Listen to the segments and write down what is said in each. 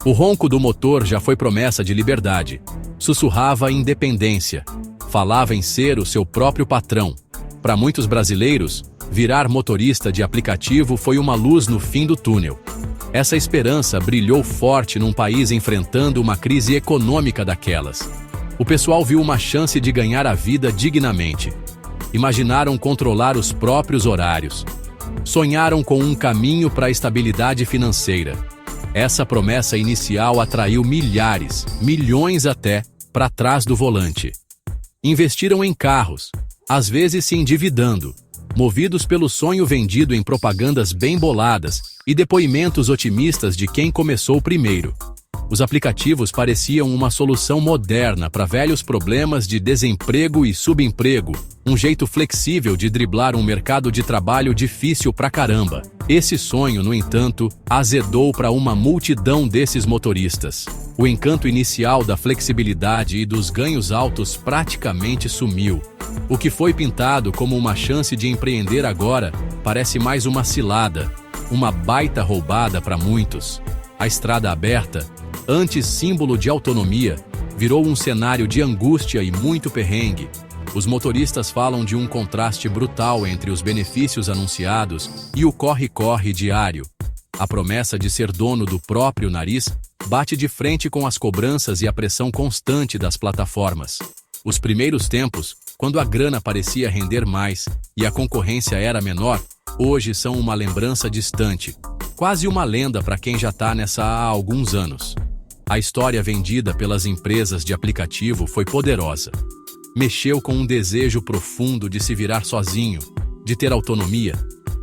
O ronco do motor já foi promessa de liberdade. Sussurrava independência. Falava em ser o seu próprio patrão. Para muitos brasileiros, virar motorista de aplicativo foi uma luz no fim do túnel. Essa esperança brilhou forte num país enfrentando uma crise econômica daquelas. O pessoal viu uma chance de ganhar a vida dignamente. Imaginaram controlar os próprios horários. Sonharam com um caminho para a estabilidade financeira. Essa promessa inicial atraiu milhares, milhões até, para trás do volante. Investiram em carros, às vezes se endividando, movidos pelo sonho vendido em propagandas bem boladas e depoimentos otimistas de quem começou primeiro. Os aplicativos pareciam uma solução moderna para velhos problemas de desemprego e subemprego, um jeito flexível de driblar um mercado de trabalho difícil pra caramba. Esse sonho, no entanto, azedou para uma multidão desses motoristas. O encanto inicial da flexibilidade e dos ganhos altos praticamente sumiu. O que foi pintado como uma chance de empreender agora parece mais uma cilada, uma baita roubada para muitos. A estrada aberta, antes símbolo de autonomia, virou um cenário de angústia e muito perrengue. Os motoristas falam de um contraste brutal entre os benefícios anunciados e o corre-corre diário. A promessa de ser dono do próprio nariz bate de frente com as cobranças e a pressão constante das plataformas. Os primeiros tempos, quando a grana parecia render mais e a concorrência era menor, hoje são uma lembrança distante, quase uma lenda para quem já está nessa há alguns anos. A história vendida pelas empresas de aplicativo foi poderosa. Mexeu com um desejo profundo de se virar sozinho, de ter autonomia.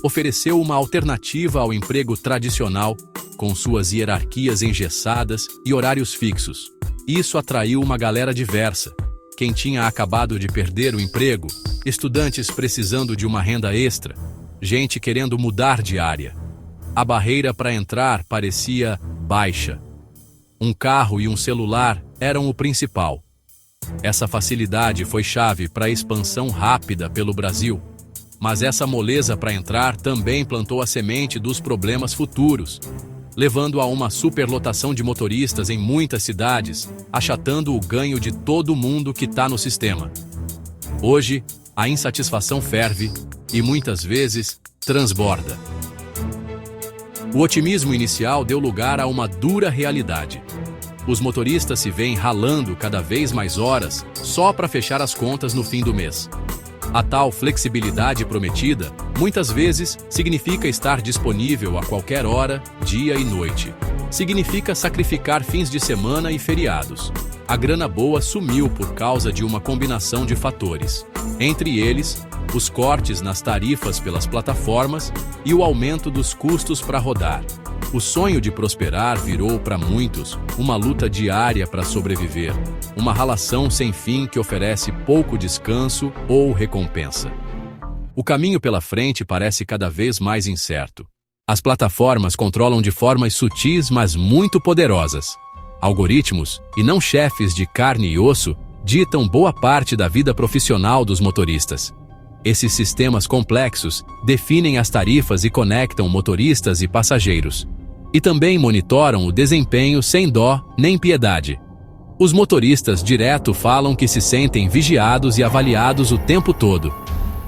Ofereceu uma alternativa ao emprego tradicional, com suas hierarquias engessadas e horários fixos. Isso atraiu uma galera diversa. Quem tinha acabado de perder o emprego, estudantes precisando de uma renda extra, gente querendo mudar de área. A barreira para entrar parecia baixa. Um carro e um celular eram o principal. Essa facilidade foi chave para a expansão rápida pelo Brasil. Mas essa moleza para entrar também plantou a semente dos problemas futuros, levando a uma superlotação de motoristas em muitas cidades, achatando o ganho de todo mundo que está no sistema. Hoje, a insatisfação ferve e muitas vezes transborda. O otimismo inicial deu lugar a uma dura realidade. Os motoristas se veem ralando cada vez mais horas só para fechar as contas no fim do mês. A tal flexibilidade prometida, muitas vezes, significa estar disponível a qualquer hora, dia e noite. Significa sacrificar fins de semana e feriados. A grana boa sumiu por causa de uma combinação de fatores. Entre eles, os cortes nas tarifas pelas plataformas e o aumento dos custos para rodar. O sonho de prosperar virou para muitos uma luta diária para sobreviver, uma ralação sem fim que oferece pouco descanso ou recompensa. O caminho pela frente parece cada vez mais incerto. As plataformas controlam de formas sutis, mas muito poderosas. Algoritmos, e não chefes de carne e osso, ditam boa parte da vida profissional dos motoristas. Esses sistemas complexos definem as tarifas e conectam motoristas e passageiros. E também monitoram o desempenho sem dó nem piedade. Os motoristas direto falam que se sentem vigiados e avaliados o tempo todo.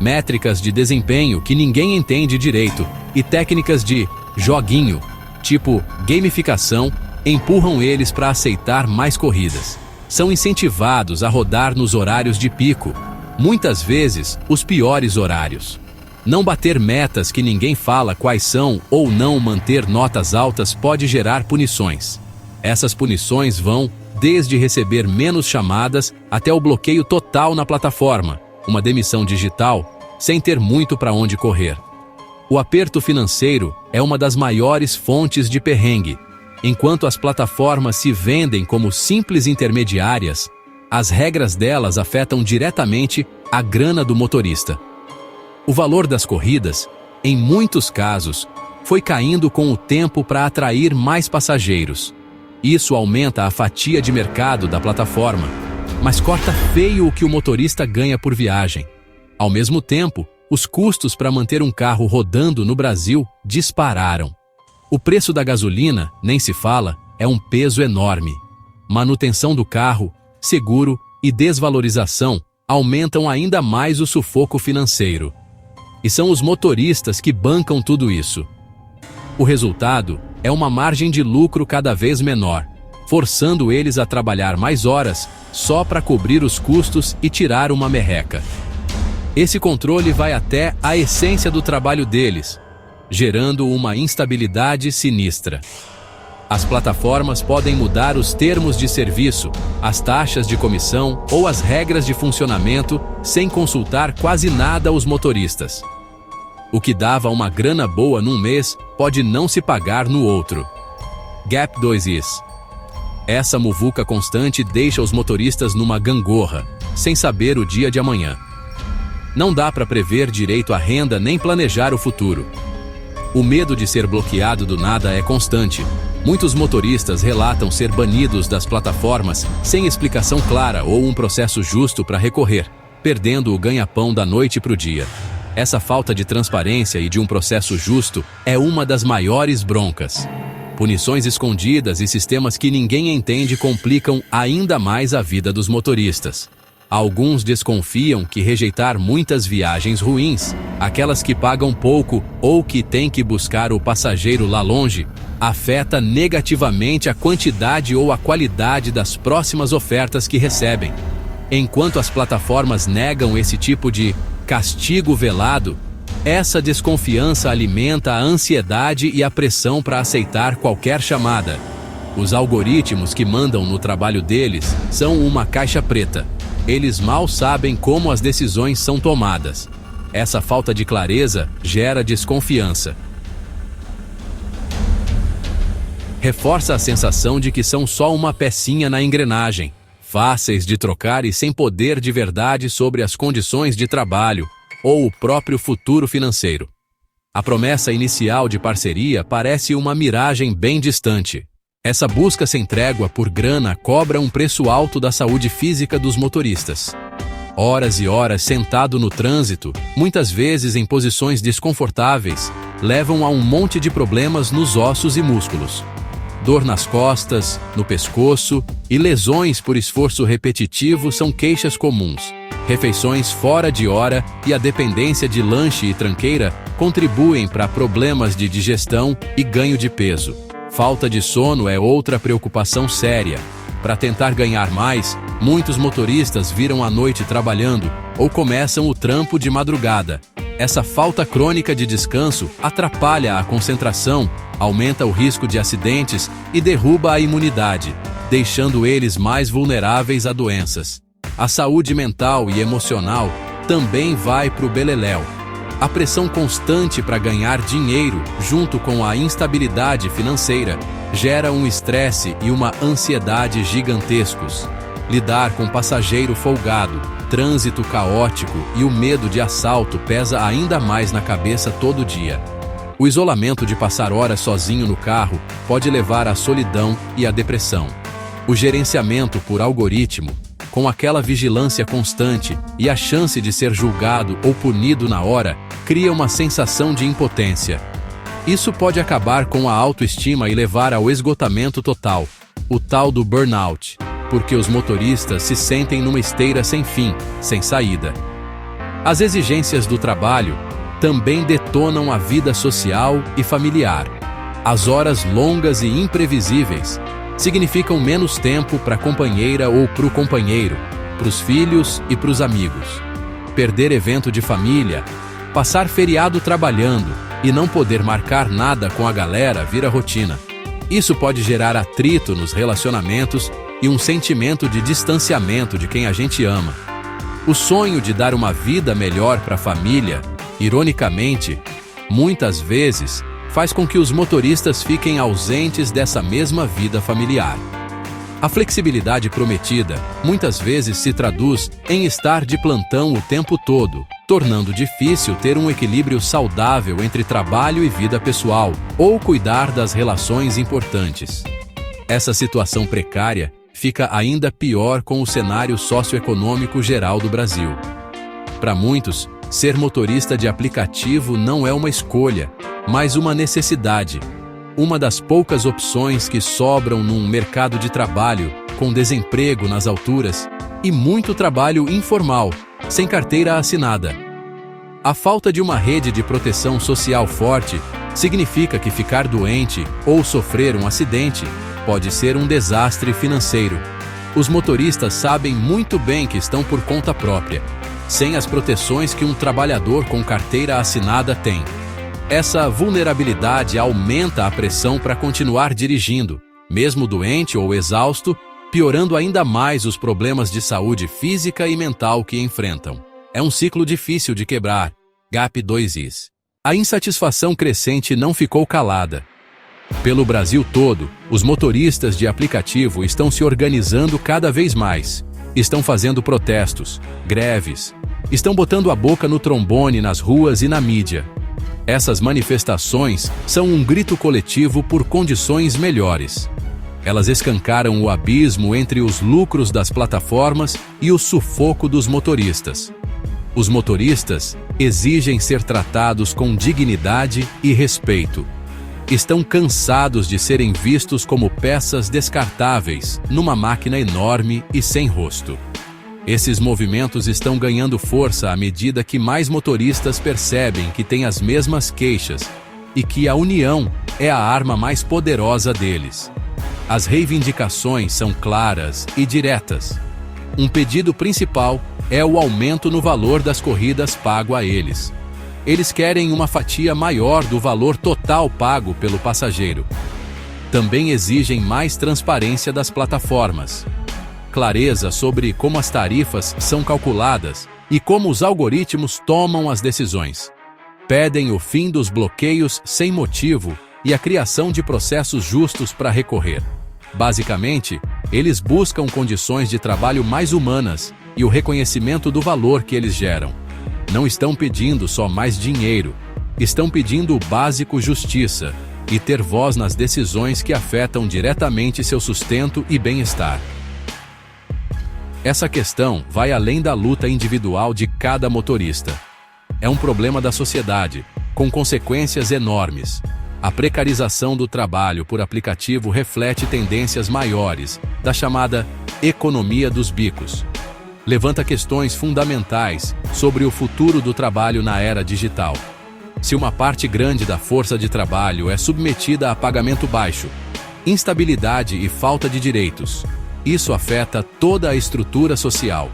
Métricas de desempenho que ninguém entende direito e técnicas de joguinho, tipo gamificação, empurram eles para aceitar mais corridas. São incentivados a rodar nos horários de pico, muitas vezes os piores horários. Não bater metas que ninguém fala quais são ou não manter notas altas pode gerar punições. Essas punições vão desde receber menos chamadas até o bloqueio total na plataforma, uma demissão digital, sem ter muito para onde correr. O aperto financeiro é uma das maiores fontes de perrengue. Enquanto as plataformas se vendem como simples intermediárias, as regras delas afetam diretamente a grana do motorista. O valor das corridas, em muitos casos, foi caindo com o tempo para atrair mais passageiros. Isso aumenta a fatia de mercado da plataforma, mas corta feio o que o motorista ganha por viagem. Ao mesmo tempo, os custos para manter um carro rodando no Brasil dispararam. O preço da gasolina, nem se fala, é um peso enorme. Manutenção do carro, seguro e desvalorização aumentam ainda mais o sufoco financeiro. E são os motoristas que bancam tudo isso. O resultado é uma margem de lucro cada vez menor, forçando eles a trabalhar mais horas só para cobrir os custos e tirar uma merreca. Esse controle vai até a essência do trabalho deles, gerando uma instabilidade sinistra. As plataformas podem mudar os termos de serviço, as taxas de comissão ou as regras de funcionamento sem consultar quase nada aos motoristas. O que dava uma grana boa num mês pode não se pagar no outro. Gap 2is. Essa muvuca constante deixa os motoristas numa gangorra, sem saber o dia de amanhã. Não dá para prever direito à renda nem planejar o futuro. O medo de ser bloqueado do nada é constante. Muitos motoristas relatam ser banidos das plataformas sem explicação clara ou um processo justo para recorrer, perdendo o ganha-pão da noite para o dia. Essa falta de transparência e de um processo justo é uma das maiores broncas. Punições escondidas e sistemas que ninguém entende complicam ainda mais a vida dos motoristas. Alguns desconfiam que rejeitar muitas viagens ruins, aquelas que pagam pouco ou que têm que buscar o passageiro lá longe, afeta negativamente a quantidade ou a qualidade das próximas ofertas que recebem. Enquanto as plataformas negam esse tipo de castigo velado, essa desconfiança alimenta a ansiedade e a pressão para aceitar qualquer chamada. Os algoritmos que mandam no trabalho deles são uma caixa preta. Eles mal sabem como as decisões são tomadas. Essa falta de clareza gera desconfiança. Reforça a sensação de que são só uma pecinha na engrenagem, fáceis de trocar e sem poder de verdade sobre as condições de trabalho ou o próprio futuro financeiro. A promessa inicial de parceria parece uma miragem bem distante. Essa busca sem trégua por grana cobra um preço alto da saúde física dos motoristas. Horas e horas sentado no trânsito, muitas vezes em posições desconfortáveis, levam a um monte de problemas nos ossos e músculos. Dor nas costas, no pescoço e lesões por esforço repetitivo são queixas comuns. Refeições fora de hora e a dependência de lanche e tranqueira contribuem para problemas de digestão e ganho de peso. Falta de sono é outra preocupação séria. Para tentar ganhar mais, muitos motoristas viram a noite trabalhando ou começam o trampo de madrugada. Essa falta crônica de descanso atrapalha a concentração, aumenta o risco de acidentes e derruba a imunidade, deixando eles mais vulneráveis a doenças. A saúde mental e emocional também vai para o beleléu. A pressão constante para ganhar dinheiro, junto com a instabilidade financeira, gera um estresse e uma ansiedade gigantescos. Lidar com passageiro folgado, trânsito caótico e o medo de assalto pesa ainda mais na cabeça todo dia. O isolamento de passar horas sozinho no carro pode levar à solidão e à depressão. O gerenciamento por algoritmo, com aquela vigilância constante e a chance de ser julgado ou punido na hora, cria uma sensação de impotência. Isso pode acabar com a autoestima e levar ao esgotamento total, o tal do burnout, porque os motoristas se sentem numa esteira sem fim, sem saída. As exigências do trabalho também detonam a vida social e familiar. As horas longas e imprevisíveis significam menos tempo para a companheira ou para o companheiro, para os filhos e para os amigos. Perder evento de família, passar feriado trabalhando e não poder marcar nada com a galera vira rotina. Isso pode gerar atrito nos relacionamentos e um sentimento de distanciamento de quem a gente ama. O sonho de dar uma vida melhor para a família, ironicamente, muitas vezes, faz com que os motoristas fiquem ausentes dessa mesma vida familiar. A flexibilidade prometida muitas vezes se traduz em estar de plantão o tempo todo, tornando difícil ter um equilíbrio saudável entre trabalho e vida pessoal, ou cuidar das relações importantes. Essa situação precária fica ainda pior com o cenário socioeconômico geral do Brasil. Para muitos, ser motorista de aplicativo não é uma escolha, mas uma necessidade. uma das poucas opções que sobram num mercado de trabalho com desemprego nas alturas e muito trabalho informal, sem carteira assinada. A falta de uma rede de proteção social forte significa que ficar doente ou sofrer um acidente pode ser um desastre financeiro. Os motoristas sabem muito bem que estão por conta própria, sem as proteções que um trabalhador com carteira assinada tem. Essa vulnerabilidade aumenta a pressão para continuar dirigindo, mesmo doente ou exausto, piorando ainda mais os problemas de saúde física e mental que enfrentam. É um ciclo difícil de quebrar. GAP 2is. A insatisfação crescente não ficou calada. Pelo Brasil todo, os motoristas de aplicativo estão se organizando cada vez mais. Estão fazendo protestos, greves, estão botando a boca no trombone nas ruas e na mídia. Essas manifestações são um grito coletivo por condições melhores. Elas escancaram o abismo entre os lucros das plataformas e o sufoco dos motoristas. Os motoristas exigem ser tratados com dignidade e respeito. Estão cansados de serem vistos como peças descartáveis numa máquina enorme e sem rosto. Esses movimentos estão ganhando força à medida que mais motoristas percebem que têm as mesmas queixas e que a união é a arma mais poderosa deles. As reivindicações são claras e diretas. Um pedido principal é o aumento no valor das corridas pago a eles. Eles querem uma fatia maior do valor total pago pelo passageiro. Também exigem mais transparência das plataformas, clareza sobre como as tarifas são calculadas e como os algoritmos tomam as decisões. Pedem o fim dos bloqueios sem motivo e a criação de processos justos para recorrer. Basicamente, eles buscam condições de trabalho mais humanas e o reconhecimento do valor que eles geram. Não estão pedindo só mais dinheiro, estão pedindo o básico justiça e ter voz nas decisões que afetam diretamente seu sustento e bem-estar. Essa questão vai além da luta individual de cada motorista. É um problema da sociedade, com consequências enormes. A precarização do trabalho por aplicativo reflete tendências maiores, da chamada economia dos bicos. Levanta questões fundamentais sobre o futuro do trabalho na era digital. Se uma parte grande da força de trabalho é submetida a pagamento baixo, instabilidade e falta de direitos, isso afeta toda a estrutura social.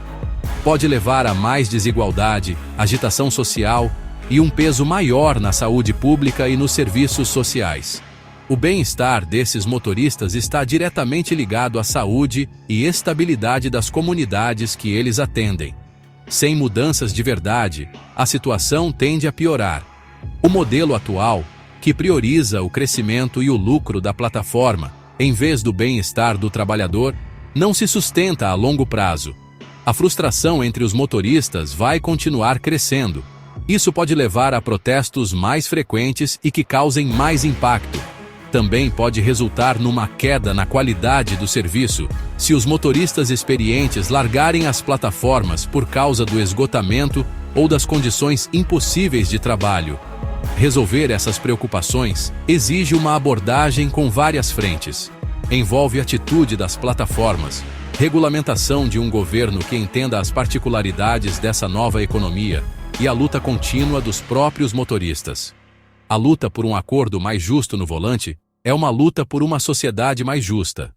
Pode levar a mais desigualdade, agitação social e um peso maior na saúde pública e nos serviços sociais. O bem-estar desses motoristas está diretamente ligado à saúde e estabilidade das comunidades que eles atendem. Sem mudanças de verdade, a situação tende a piorar. O modelo atual, que prioriza o crescimento e o lucro da plataforma, em vez do bem-estar do trabalhador, não se sustenta a longo prazo. A frustração entre os motoristas vai continuar crescendo. Isso pode levar a protestos mais frequentes e que causem mais impacto. Também pode resultar numa queda na qualidade do serviço, se os motoristas experientes largarem as plataformas por causa do esgotamento ou das condições impossíveis de trabalho. Resolver essas preocupações exige uma abordagem com várias frentes. Envolve atitude das plataformas, regulamentação de um governo que entenda as particularidades dessa nova economia e a luta contínua dos próprios motoristas. A luta por um acordo mais justo no volante é uma luta por uma sociedade mais justa.